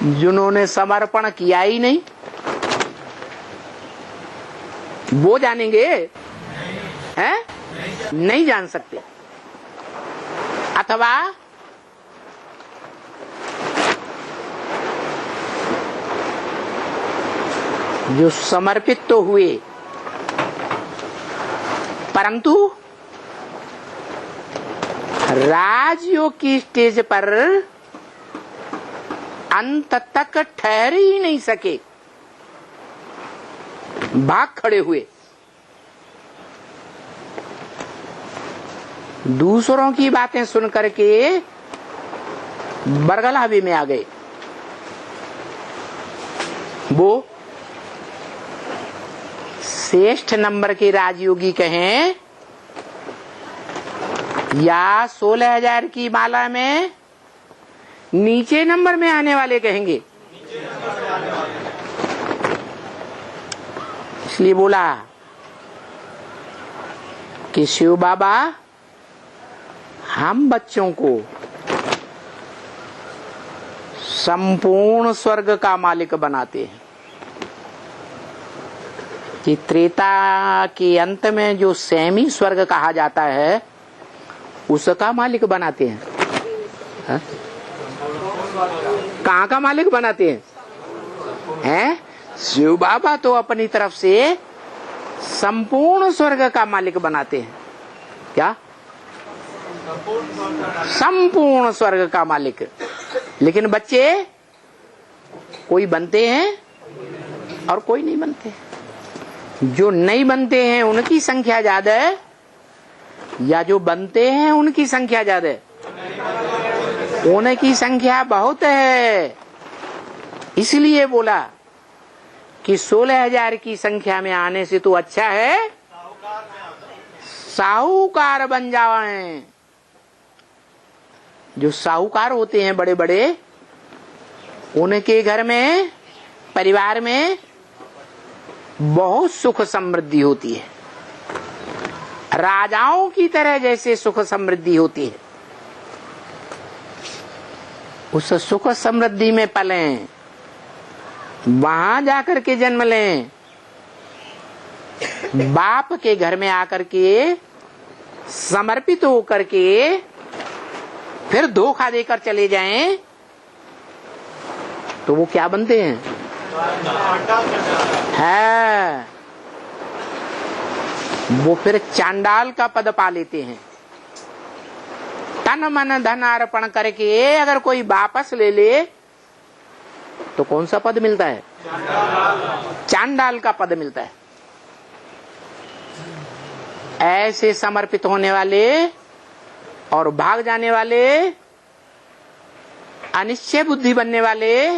जिन्होंने समर्पण किया ही नहीं वो जानेंगे, हैं? नहीं जान सकते। अथवा जो समर्पित तो हुए परंतु राजयोग की स्टेज पर अंत तक ठहर ही नहीं सके, भाग खड़े हुए, दूसरों की बातें सुन करके बरगलावे में आ गए। वो श्रेष्ठ नंबर के राजयोगी कहें या 16,000 की माला में नीचे नंबर में आने वाले कहेंगे। इसलिए बोला कि शिव बाबा हम बच्चों को संपूर्ण स्वर्ग का मालिक बनाते हैं कि त्रेता के अंत में जो सेमी स्वर्ग कहा जाता है उसका मालिक बनाते हैं। हा? कहाँ का मालिक बनाते हैं? शिव बाबा तो अपनी तरफ से संपूर्ण स्वर्ग का मालिक बनाते हैं। क्या? संपूर्ण स्वर्ग का मालिक। लेकिन बच्चे कोई बनते हैं और कोई नहीं बनते। जो नहीं बनते हैं उनकी संख्या ज्यादा है या जो बनते हैं उनकी संख्या ज्यादा है? उनकी संख्या बहुत है। इसलिए बोला कि 16,000 की संख्या में आने से तो अच्छा है साहूकार बन जाएं। जो साहूकार होते हैं बड़े बड़े, उनके घर में परिवार में बहुत सुख समृद्धि होती है, राजाओं की तरह जैसे सुख समृद्धि होती है। उस सुख समृद्धि में पलें, वहां जाकर के जन्म लें, बाप के घर में आकर के समर्पित होकर के फिर धोखा देकर चले जाएं तो वो क्या बनते हैं? है वो फिर चांडाल का पद पा लेते हैं। तन मन धन अर्पण करके अगर कोई वापस ले ले तो कौन सा पद मिलता है? चांडाल का पद मिलता है। ऐसे समर्पित होने वाले और भाग जाने वाले, अनिश्चय बुद्धि बनने वाले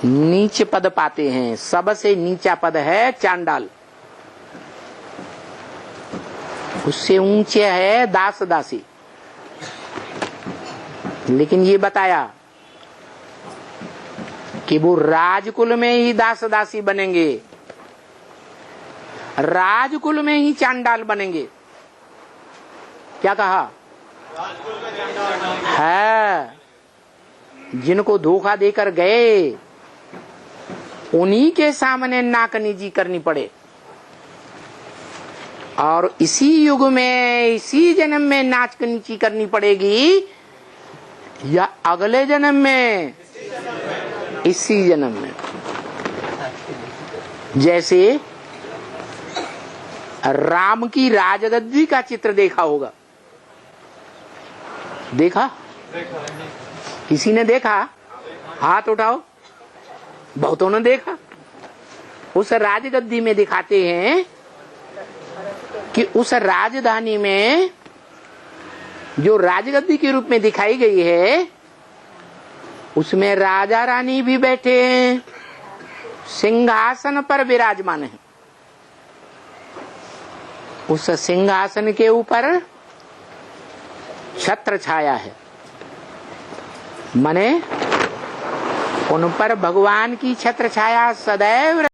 नीच पद पाते हैं। सबसे नीचा पद है चांडाल, उससे ऊंचे है दास दासी। लेकिन ये बताया कि वो राजकुल में ही दास दासी बनेंगे, राजकुल में ही चांडाल बनेंगे। क्या कहा है? जिनको धोखा देकर गए उन्हीं के सामने नाकनीजी करनी पड़े। और इसी युग में इसी जन्म में नाकनीची करनी पड़ेगी या अगले जन्म में? इसी जन्म में। जैसे राम की राजगद्दी का चित्र देखा होगा। देखा? किसी ने देखा? हाथ उठाओ। बहुतों ने देखा। उस राजगद्दी में दिखाते हैं कि उस राजधानी में जो राजगद्दी के रूप में दिखाई गई है उसमें राजा रानी भी बैठे हैं, सिंहासन पर विराजमान है। उस सिंहासन के ऊपर छत्र छाया है, माने उन पर भगवान की छत्र छाया सदैव